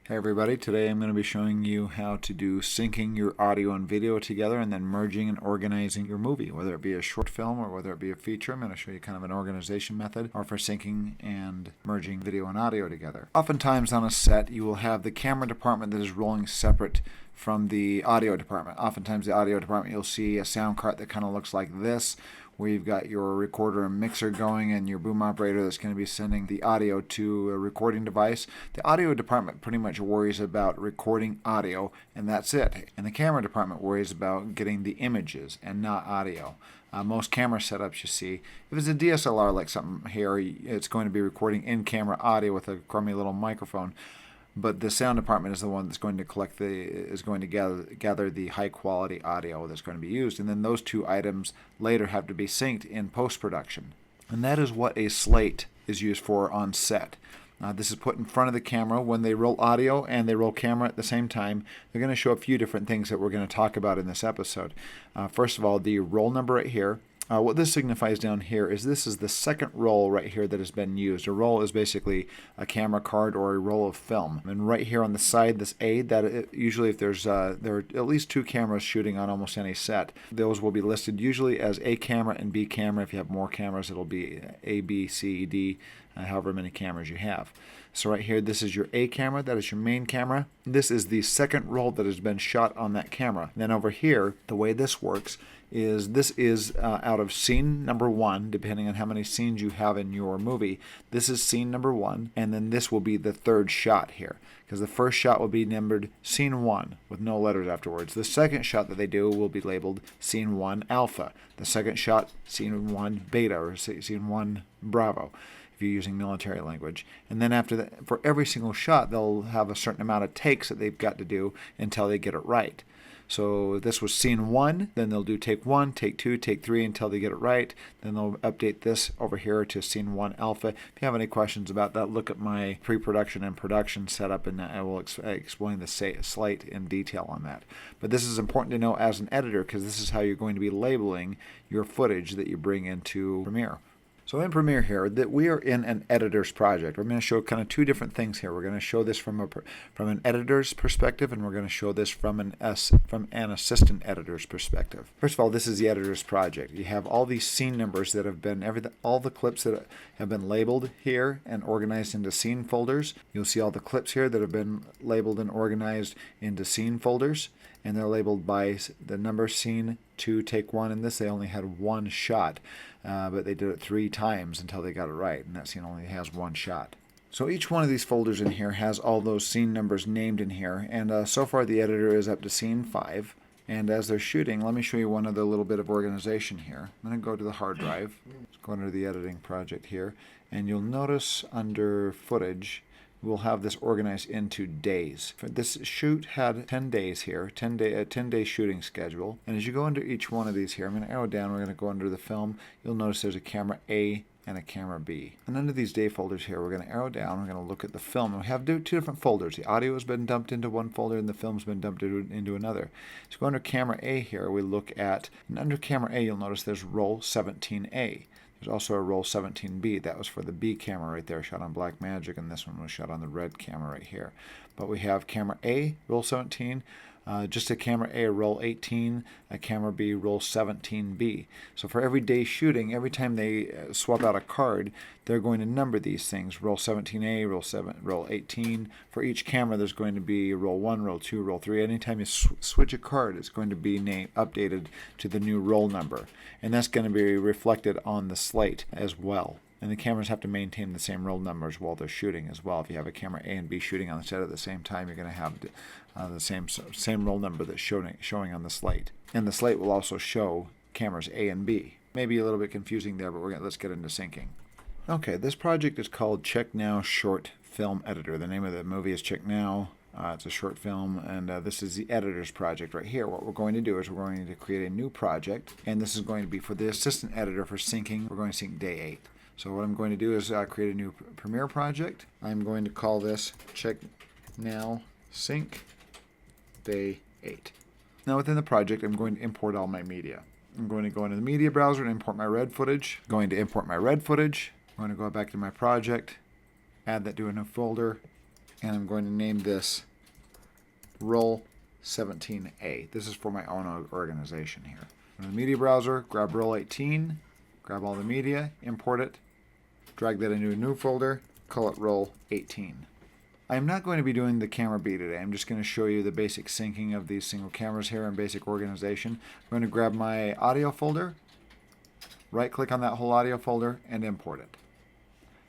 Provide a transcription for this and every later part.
Hey everybody, today I'm going to be showing you how to do syncing your audio and video together and then merging and organizing your movie, whether it be a short film or whether it be a feature. I'm going to show you kind of an organization method or for syncing and merging video and audio together. Oftentimes on a set you will have the camera department that is rolling separate from the audio department. Oftentimes the audio department you'll see a sound cart that kind of looks like this, where you've got your recorder and mixer going and your boom operator that's going to be sending the audio to a recording device. The audio department pretty much worries about recording audio, and that's it. And the camera department worries about getting the images and not audio. Most camera setups you see, if it's a DSLR like something here, it's going to be recording in-camera audio with a crummy little microphone. But the sound department is the one that's going to gather the high quality audio that's going to be used, and then those two items later have to be synced in post-production. And that is what a slate is used for on set. This is put in front of the camera when they roll audio and they roll camera at the same time. They're going to show a few different things that we're going to talk about in this episode. First of all, the roll number right here. What this signifies down here is this is the second roll right here that has been used. A roll is basically a camera card or a roll of film. And right here on the side, this A, usually if there are at least two cameras shooting on almost any set, those will be listed usually as A camera and B camera. If you have more cameras, it'll be A, B, C, D, however many cameras you have. So right here, this is your A camera, that is your main camera. This is the second roll that has been shot on that camera. And then over here, the way this works is this is out of scene number 1, depending on how many scenes you have in your movie. This is scene number 1, and then this will be the third shot here, because the first shot will be numbered scene 1 with no letters afterwards. The second shot that they do will be labeled scene 1 alpha. The second shot, scene 1 beta, or scene 1 bravo, if you're using military language. And then after that, for every single shot, they'll have a certain amount of takes that they've got to do until they get it right. So this was scene 1, then they'll do take 1, take 2, take 3 until they get it right. Then they'll update this over here to scene 1 alpha. If you have any questions about that, look at my pre-production and production setup, and I will explain the slate in detail on that. But this is important to know as an editor, because this is how you're going to be labeling your footage that you bring into Premiere. So in Premiere here, that we are in an editor's project. We're going to show kind of two different things here. We're going to show this from an editor's perspective, and we're going to show this from an assistant editor's perspective. First of all, this is the editor's project. You have all these scene numbers that have been all the clips that have been labeled here and organized into scene folders. You'll see all the clips here that have been labeled and organized into scene folders, and they're labeled by the number scene 2, take 1. In this, they only had one shot. But they did it 3 times until they got it right, and that scene only has one shot. So each one of these folders in here has all those scene numbers named in here, and so far the editor is up to scene 5. And as they're shooting, let me show you one other little bit of organization here. I'm going to go to the hard drive. Let's go under the editing project here, and you'll notice under footage, we'll have this organized into days. This shoot had 10 days here, 10-day shooting schedule. And as you go under each one of these here, I'm going to arrow down, we're going to go under the film. You'll notice there's a camera A and a camera B. And under these day folders here, we're going to arrow down, we're going to look at the film. And we have two different folders. The audio has been dumped into one folder and the film's been dumped into another. So go under camera A here, we look at, and under camera A you'll notice there's roll 17A. There's also a roll 17B. That was for the B camera right there, shot on Blackmagic, and this one was shot on the red camera right here. But we have camera A, roll 17, just a camera A, roll 18, a camera B, roll 17B. So for every day shooting, every time they swap out a card, they're going to number these things. Roll 17A, roll 18. For each camera, there's going to be roll 1, roll 2, roll 3. Anytime you switch a card, it's going to be updated to the new roll number. And that's going to be reflected on the slate as well. And the cameras have to maintain the same roll numbers while they're shooting as well. If you have a camera A and B shooting on the set at the same time, you're going to have the same roll number that's showing on the slate. And the slate will also show cameras A and B. Maybe a little bit confusing there, but let's get into syncing. Okay, this project is called Check Now Short Film Editor. The name of the movie is Check Now. It's a short film, and this is the editor's project right here. What we're going to do is we're going to create a new project, and this is going to be for the assistant editor for syncing. We're going to sync day 8. So what I'm going to do is create a new Premiere project. I'm going to call this Check Now Sync Day 8. Now within the project, I'm going to import all my media. I'm going to go into the media browser and import my red footage. I'm going to import my red footage. I'm going to go back to my project, add that to a new folder, And I'm going to name this Roll 17A. This is for my own organization here. In the media browser, grab Roll 18, grab all the media, import it, drag that into a new folder, call it Roll 18. I'm not going to be doing the camera B today. I'm just going to show you the basic syncing of these single cameras here and basic organization. I'm going to grab my audio folder, right click on that whole audio folder and import it.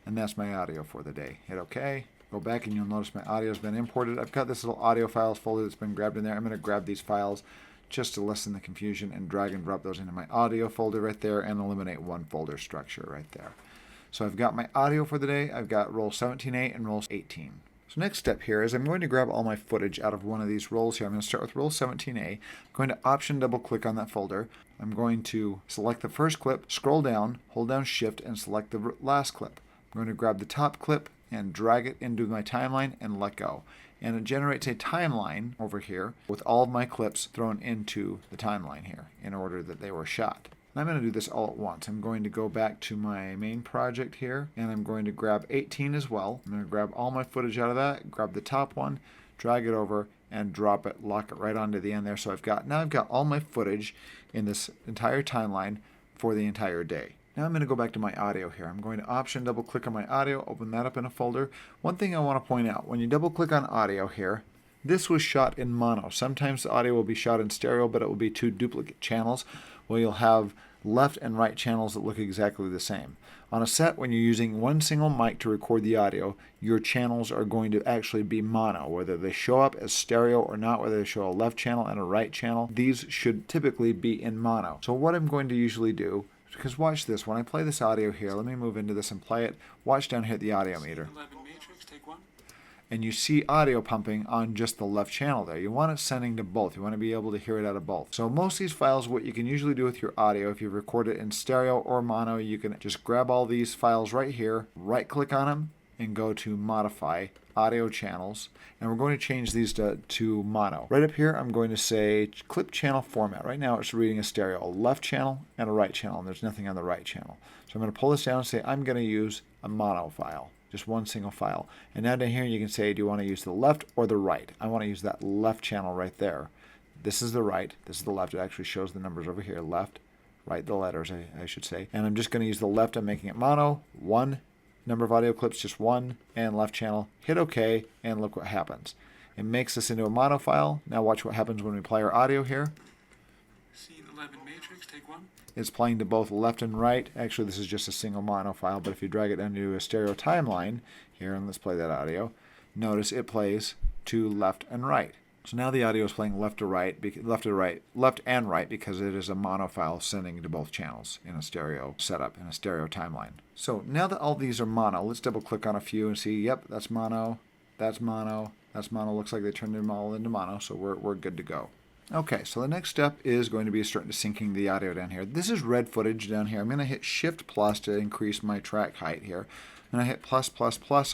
And that's my audio for the day. Hit OK. Go back and you'll notice my audio has been imported. I've got this little audio files folder that's been grabbed in there. I'm going to grab these files just to lessen the confusion and drag and drop those into my audio folder right there and eliminate one folder structure right there. So I've got my audio for the day. I've got Roll 17A and Roll 18. So next step here is I'm going to grab all my footage out of one of these rolls here. I'm going to start with Roll 17A. I'm going to Option double click on that folder. I'm going to select the first clip, scroll down, hold down Shift, and select the last clip. I'm going to grab the top clip and drag it into my timeline and let go. And it generates a timeline over here with all of my clips thrown into the timeline here in order that they were shot. And I'm going to do this all at once. I'm going to go back to my main project here and I'm going to grab 18 as well. I'm going to grab all my footage out of that, grab the top one, drag it over and drop it, lock it right onto the end there. So I've got all my footage in this entire timeline for the entire day. Now I'm going to go back to my audio here. I'm going to Option double click on my audio, open that up in a folder. One thing I want to point out, when you double click on audio here, this was shot in mono. Sometimes the audio will be shot in stereo, but it will be two duplicate channels where you'll have left and right channels that look exactly the same. On a set, when you're using one single mic to record the audio, your channels are going to actually be mono, whether they show up as stereo or not, whether they show a left channel and a right channel. These should typically be in mono. So what I'm going to usually do, because watch this, when I play this audio here, let me move into this and play it. Watch down here at the audio meter. 11 matrix, take 1. And you see audio pumping on just the left channel there. You want it sending to both. You want to be able to hear it out of both. So most of these files, what you can usually do with your audio, if you record it in stereo or mono, you can just grab all these files right here, right click on them, and go to Modify, Audio Channels, and we're going to change these to mono. Right up here, I'm going to say Clip Channel Format. Right now it's reading a stereo, a left channel and a right channel, and there's nothing on the right channel. So I'm going to pull this down and say I'm going to use a mono file. Just one single file. And now down here you can say, do you want to use the left or the right? I want to use that left channel right there. This is the right, this is the left. It actually shows the numbers over here. Left, right, the letters, I should say. And I'm just going to use the left. I'm making it mono. One number of audio clips, just one, and left channel. Hit OK, and look what happens. It makes this into a mono file. Now watch what happens when we play our audio here. Scene 11 matrix, take 1. It's playing to both left and right. Actually, this is just a single mono file, but if you drag it into a stereo timeline here, and let's play that audio, notice it plays to left and right. So now the audio is playing left to right, left and right, because it is a mono file sending to both channels in a stereo setup, in a stereo timeline. So now that all these are mono, let's double click on a few and see, yep, that's mono, that's mono, that's mono. Looks like they turned them all into mono, so we're good to go. Okay, so the next step is going to be starting to syncing the audio down here. This is red footage down here. I'm going to hit Shift plus to increase my track height here. And I hit plus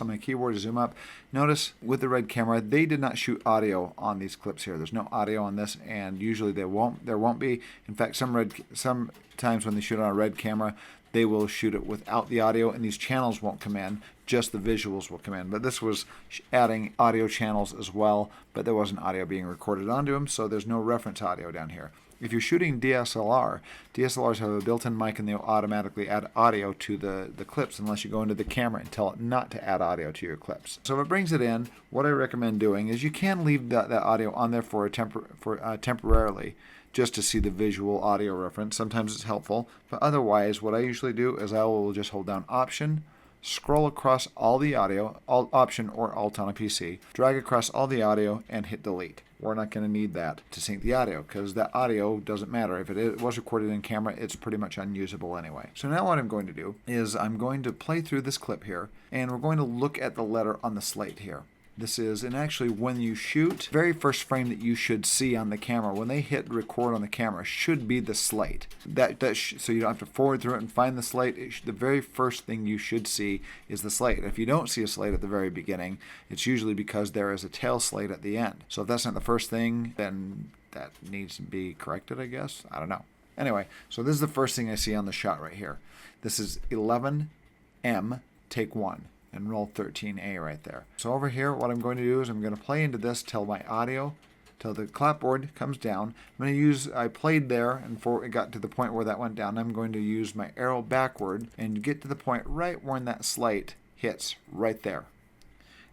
on my keyboard to zoom up. Notice with the red camera, they did not shoot audio on these clips here. There's no audio on this, and usually there won't be. In fact, sometimes when they shoot on a red camera, they will shoot it without the audio, and these channels won't come in. Just the visuals will come in. But this was adding audio channels as well, but there wasn't audio being recorded onto them, so there's no reference audio down here. If you're shooting DSLR, DSLRs have a built-in mic and they'll automatically add audio to the clips unless you go into the camera and tell it not to add audio to your clips. So if it brings it in, what I recommend doing is you can leave that audio on there for temporarily just to see the visual audio reference. Sometimes it's helpful, but otherwise what I usually do is I will just hold down Option, scroll across all the audio, Option or Alt on a PC, drag across all the audio and hit delete. We're not going to need that to sync the audio because that audio doesn't matter. If it was recorded in camera, it's pretty much unusable anyway. So now what I'm going to do is I'm going to play through this clip here and we're going to look at the letter on the slate here. This is, and actually when you shoot, very first frame that you should see on the camera, when they hit record on the camera, should be the slate. So you don't have to forward through it and find the slate. The very first thing you should see is the slate. If you don't see a slate at the very beginning, it's usually because there is a tail slate at the end. So if that's not the first thing, then that needs to be corrected, I guess. I don't know. Anyway, so this is the first thing I see on the shot right here. This is 11M, take 1. and roll 13A right there. So over here, what I'm going to do is I'm going to play into this till my audio, till the clapboard comes down. I'm going to use, I played there, and before it got to the point where that went down, I'm going to use my arrow backward and get to the point right when that slate hits, right there.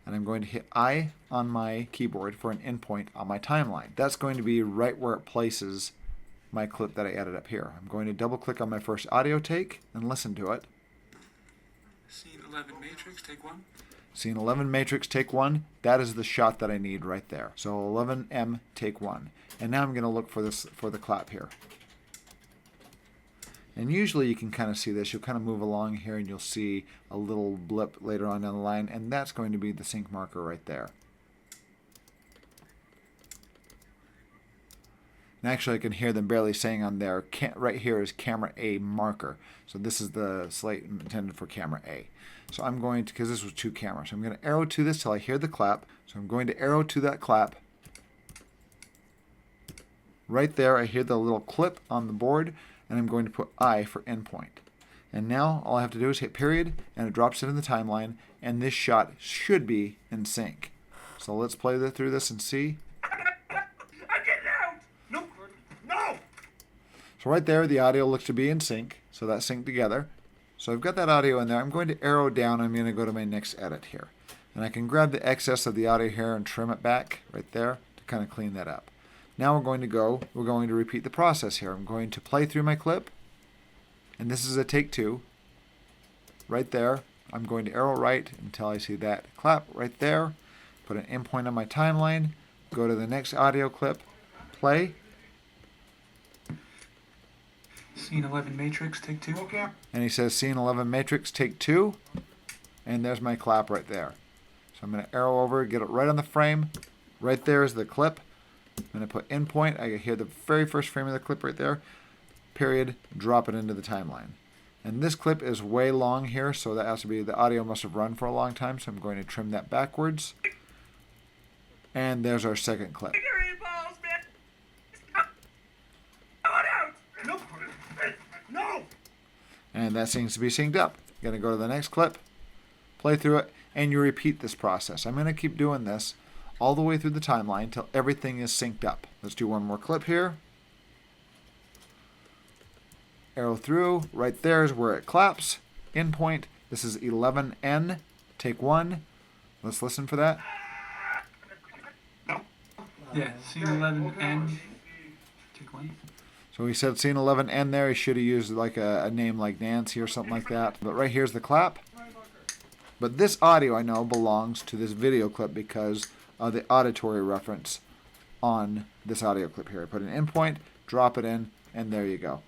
And I'm going to hit I on my keyboard for an endpoint on my timeline. That's going to be right where it places my clip that I added up here. I'm going to double click on my first audio take and listen to it. Scene 11 Matrix, take 1. Scene 11 Matrix, take 1. That is the shot that I need right there. So 11M, take 1. And now I'm going to look for this, for the clap here. And usually you can kind of see this. You'll kind of move along here and you'll see a little blip later on down the line, and that's going to be the sync marker right there. And actually I can hear them barely saying on there, right here is camera A marker. So this is the slate intended for camera A. So I'm going to, because this was 2 cameras, so I'm going to arrow to this till I hear the clap. So I'm going to arrow to that clap. Right there I hear the little clip on the board, and I'm going to put I for endpoint. And now all I have to do is hit period, and it drops it in the timeline, and this shot should be in sync. So let's play through this and see. So right there, the audio looks to be in sync, so that's synced together. So I've got that audio in there. I'm going to arrow down. I'm going to go to my next edit here. And I can grab the excess of the audio here and trim it back right there to kind of clean that up. Now we're going to repeat the process here. I'm going to play through my clip, and this is a take 2. Right there, I'm going to arrow right until I see that clap right there. Put an endpoint on my timeline, go to the next audio clip, play. Scene 11 Matrix, take 2. Okay. And he says scene 11 Matrix, take 2. And there's my clap right there. So I'm going to arrow over, get it right on the frame. Right there is the clip. I'm going to put endpoint. I can hear the very first frame of the clip right there. Period. Drop it into the timeline. And this clip is way long here, so that has to be, the audio must have run for a long time, so I'm going to trim that backwards. And there's our second clip. And that seems to be synced up. You're going to go to the next clip, play through it, and you repeat this process. I'm going to keep doing this all the way through the timeline until everything is synced up. Let's do one more clip here. Arrow through. Right there is where it claps. Endpoint. This is 11N. Take 1. Let's listen for that. Yeah, scene 11N, take 1. So he said scene 11N there. He should have used like a name like Nancy or something like that. But right here's the clap. But this audio, I know, belongs to this video clip because of the auditory reference on this audio clip here. I put an endpoint, drop it in, and there you go.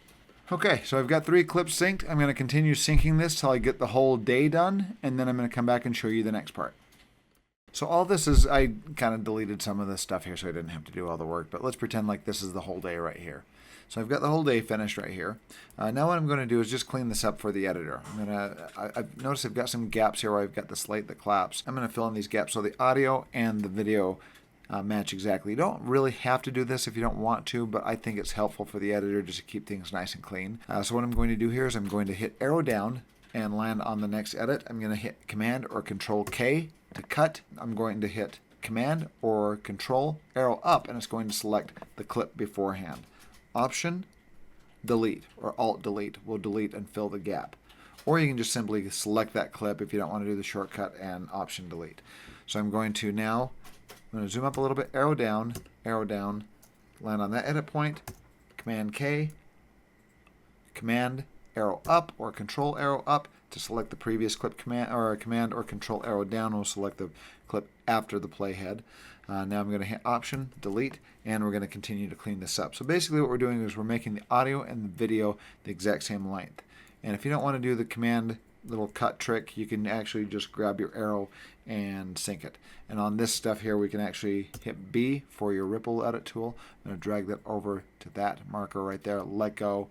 Okay, so I've got 3 clips synced. I'm going to continue syncing this till I get the whole day done, and then I'm going to come back and show you the next part. So all this is, I kind of deleted some of this stuff here so I didn't have to do all the work, but let's pretend like this is the whole day right here. So I've got the whole day finished right here. Now what I'm going to do is just clean this up for the editor. I've noticed I've got some gaps here where I've got the slate that claps. I'm going to fill in these gaps so the audio and the video match exactly. You don't really have to do this if you don't want to, but I think it's helpful for the editor just to keep things nice and clean. So what I'm going to do here is I'm going to hit arrow down and land on the next edit. I'm going to hit Command or Control K to cut. I'm going to hit Command or Control arrow up, and it's going to select the clip beforehand. Option, delete, or Alt delete will delete and fill the gap. Or you can just simply select that clip if you don't want to do the shortcut and Option delete. So I'm going to now, I'm going to zoom up a little bit, arrow down, land on that edit point, Command K, Command arrow up or Control arrow up to select the previous clip. Command or Control arrow down will select the clip after the playhead. Now I'm going to hit Option, delete, and we're going to continue to clean this up. So basically what we're doing is we're making the audio and the video the exact same length. And if you don't want to do the command little cut trick, you can actually just grab your arrow and sync it. And on this stuff here, we can actually hit B for your ripple edit tool. I'm going to drag that over to that marker right there, let go,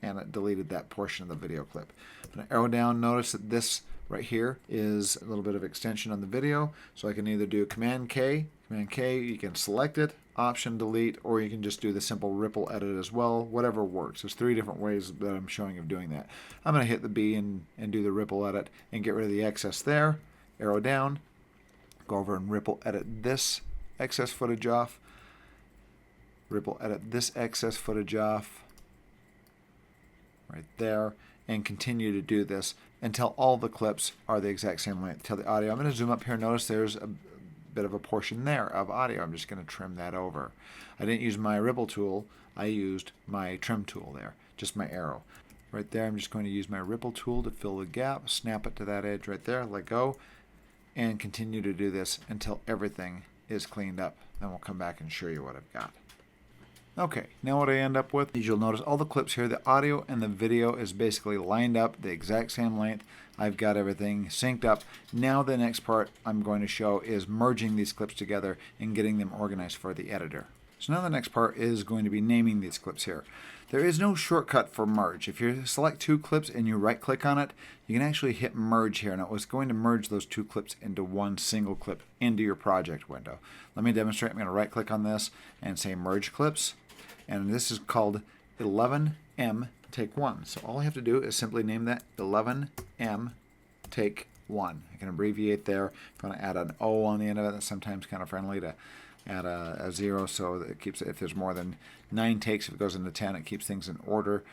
and it deleted that portion of the video clip. I'm going to arrow down. Notice that this right here is a little bit of extension on the video, so I can either do Command K, you can select it, Option delete, or you can just do the simple ripple edit as well, whatever works. There's 3 different ways that I'm showing of doing that. I'm going to hit the B and do the ripple edit and get rid of the excess there. arrow down, go over and ripple edit this excess footage off, ripple edit this excess footage off right there, and continue to do this until all the clips are the exact same length. Till the audio, I'm going to zoom up here. Notice there's a bit of a portion there of audio. I'm just going to trim that over. I didn't use my ripple tool. I used my trim tool there, just my arrow. Right there, I'm just going to use my ripple tool to fill the gap, snap it to that edge right there, let go, and continue to do this until everything is cleaned up. Then we'll come back and show you what I've got. Okay, now what I end up with is you'll notice all the clips here, the audio and the video is basically lined up the exact same length. I've got everything synced up. Now the next part I'm going to show is merging these clips together and getting them organized for the editor. So now the next part is going to be naming these clips here. There is no shortcut for merge. If you select two clips and you right click on it, you can actually hit merge here. Now it's going to merge those two clips into one single clip into your project window. Let me demonstrate. I'm going to right click on this and say merge clips. And this is called 11M take 1. So all I have to do is simply name that 11M take 1. I can abbreviate there. If I want to add an O on the end of it, that's sometimes kind of friendly to add a 0, so that it keeps it, if there's more than 9 takes, if it goes into 10, it keeps things in order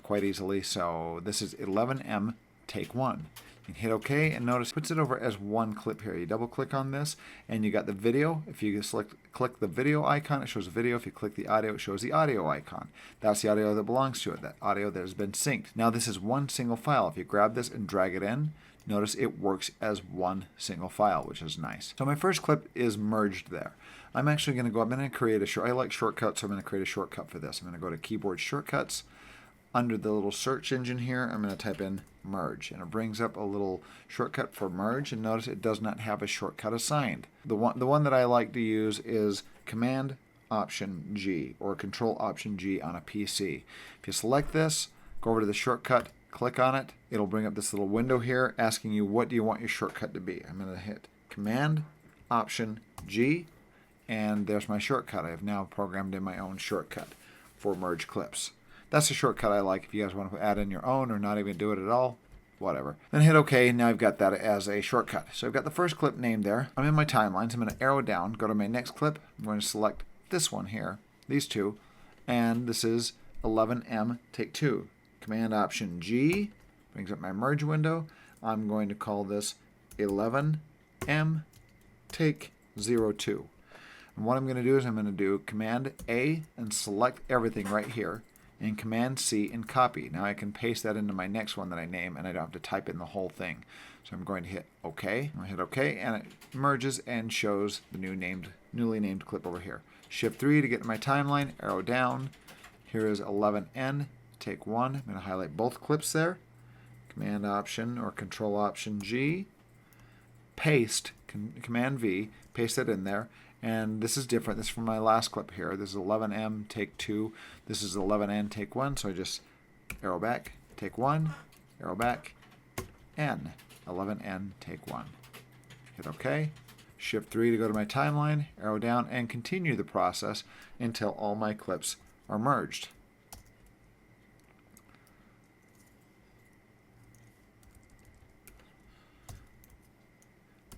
quite easily. So this is 11M take 1. You can hit OK, and notice it puts it over as one clip here. You double click on this and you got the video. If you click the video icon, it shows the video. If you click the audio, it shows the audio icon. That's the audio that belongs to it, that audio that has been synced. Now this is one single file. If you grab this and drag it in, notice it works as one single file, which is nice. So my first clip is merged there. I'm actually going to go, I'm going to create a short, I like shortcuts, so I'm going to create a shortcut for this. I'm going to go to keyboard shortcuts. Under the little search engine here, I'm going to type in merge, and it brings up a little shortcut for merge, and notice it does not have a shortcut assigned. The one that I like to use is Command Option G or Control Option G on a PC. If you select this, go over to the shortcut, click on it, it'll bring up this little window here asking you what do you want your shortcut to be. I'm going to hit Command Option G, and there's my shortcut. I have now programmed in my own shortcut for merge clips. That's a shortcut I like. If you guys want to add in your own or not even do it at all, whatever. Then hit OK. Now I've got that as a shortcut. So I've got the first clip named there. I'm in my timelines. I'm going to arrow down, go to my next clip. I'm going to select this one here, these two, and this is 11M take 2. Command Option G brings up my merge window. I'm going to call this 11M take 02. And what I'm going to do is I'm going to do Command A and select everything right here, and Command C and copy. Now I can paste that into my next one that I name, and I don't have to type in the whole thing. So I'm going to hit OK. I'm going to hit OK, and it merges and shows the newly named clip over here. Shift 3 to get to my timeline, arrow down. Here is 11N take 1. I'm going to highlight both clips there. Command Option or Control Option G. Paste, Command V, paste that in there. And this is different. This is from my last clip here. This is 11M take 2. This is 11N take 1. So I just arrow back, take 1, arrow back, N. 11N take 1. Hit OK. Shift 3 to go to my timeline, arrow down, and continue the process until all my clips are merged.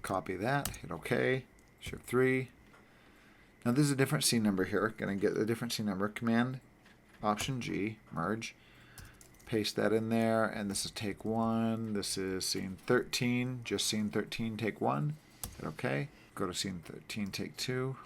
Copy that, hit OK. Shift 3. Now this is a different scene number here. Going to get a different scene number. Command Option G, merge. Paste that in there, and this is take 1. This is scene 13, just scene 13, take 1. Hit OK. Go to scene 13, take 2.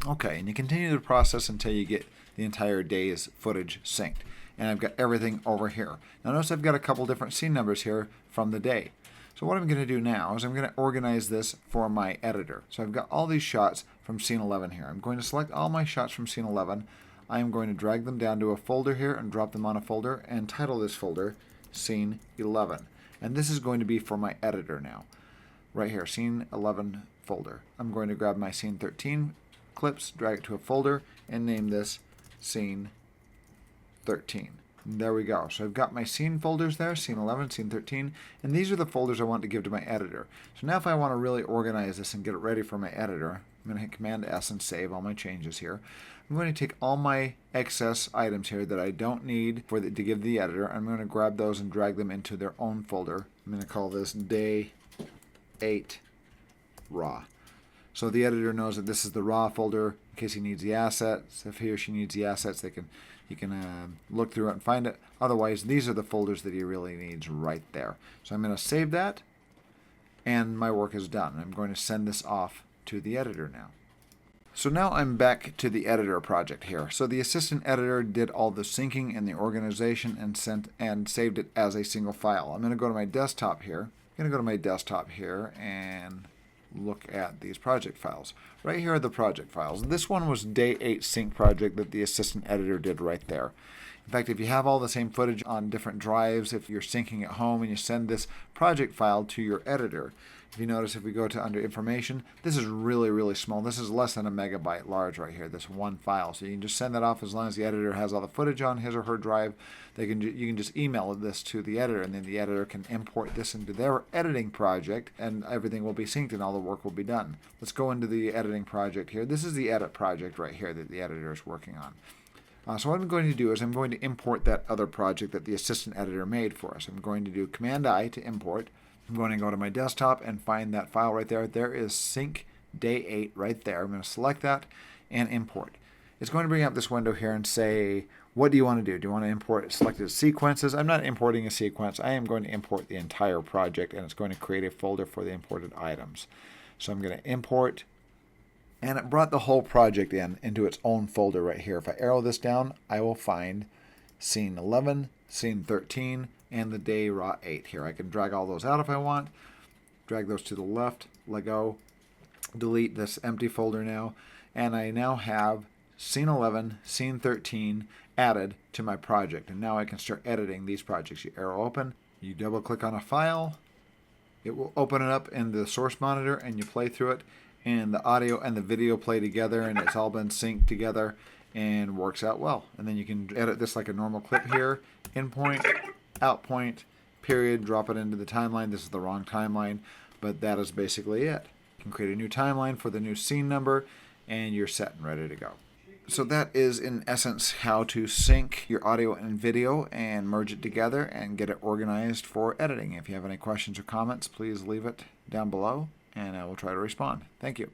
Okay, and you continue the process until you get the entire day's footage synced. And I've got everything over here. Now notice I've got a couple different scene numbers here from the day. So what I'm going to do now is I'm going to organize this for my editor. So I've got all these shots from scene 11 here. I'm going to select all my shots from scene 11. I am going to drag them down to a folder here and drop them on a folder and title this folder scene 11. And this is going to be for my editor now. Right here, scene 11 folder. I'm going to grab my scene 13 clips, drag it to a folder, and name this scene 13. There we go. So I've got my scene folders there, scene 11, scene 13, and these are the folders I want to give to my editor. So now if I want to really organize this and get it ready for my editor, I'm going to hit Command S and save all my changes here. I'm going to take all my excess items here that I don't need to give the editor. I'm going to grab those and drag them into their own folder. I'm going to call this Day 8 Raw. So the editor knows that this is the raw folder in case he needs the assets. If he or she needs the assets, he can look through it and find it. Otherwise, these are the folders that he really needs right there. So I'm going to save that, and my work is done. I'm going to send this off to the editor now. So now I'm back to the editor project here. So the assistant editor did all the syncing and the organization and saved it as a single file. I'm going to go to my desktop here. And look at these project files. Right here are the project files. This one was Day 8 sync project that the assistant editor did right there. In fact, if you have all the same footage on different drives, if you're syncing at home and you send this project file to your editor, if you notice, if we go to under information, this is really small. This is less than a megabyte large right here, this one file. So you can just send that off as long as the editor has all the footage on his or her drive. You can just email this to the editor, and then the editor can import this into their editing project, and everything will be synced and all the work will be done. Let's go into the editing project here. This is the edit project right here that the editor is working on. So what I'm going to do is I'm going to import that other project that the assistant editor made for us. I'm going to do Command I to import. I'm going to go to my desktop and find that file right there. There is sync Day 8 right there. I'm going to select that and import. It's going to bring up this window here and say, what do you want to do? Do you want to import selected sequences? I'm not importing a sequence. I am going to import the entire project, and it's going to create a folder for the imported items. So I'm going to import, and it brought the whole project into its own folder right here. If I arrow this down, I will find scene 11, scene 13, and the Day Raw 8 here. I can drag all those out if I want. Drag those to the left, let go, delete this empty folder now, and I now have scene 11, scene 13 added to my project. And now I can start editing these projects. You arrow open, you double click on a file, it will open it up in the source monitor, and you play through it, and the audio and the video play together, and it's all been synced together and works out well. And then you can edit this like a normal clip here, in point, out point, period, drop it into the timeline. This is the wrong timeline, but that is basically it. You can create a new timeline for the new scene number, and you're set and ready to go. So that is in essence how to sync your audio and video and merge it together and get it organized for editing. If you have any questions or comments, please leave it down below and I will try to respond. Thank you.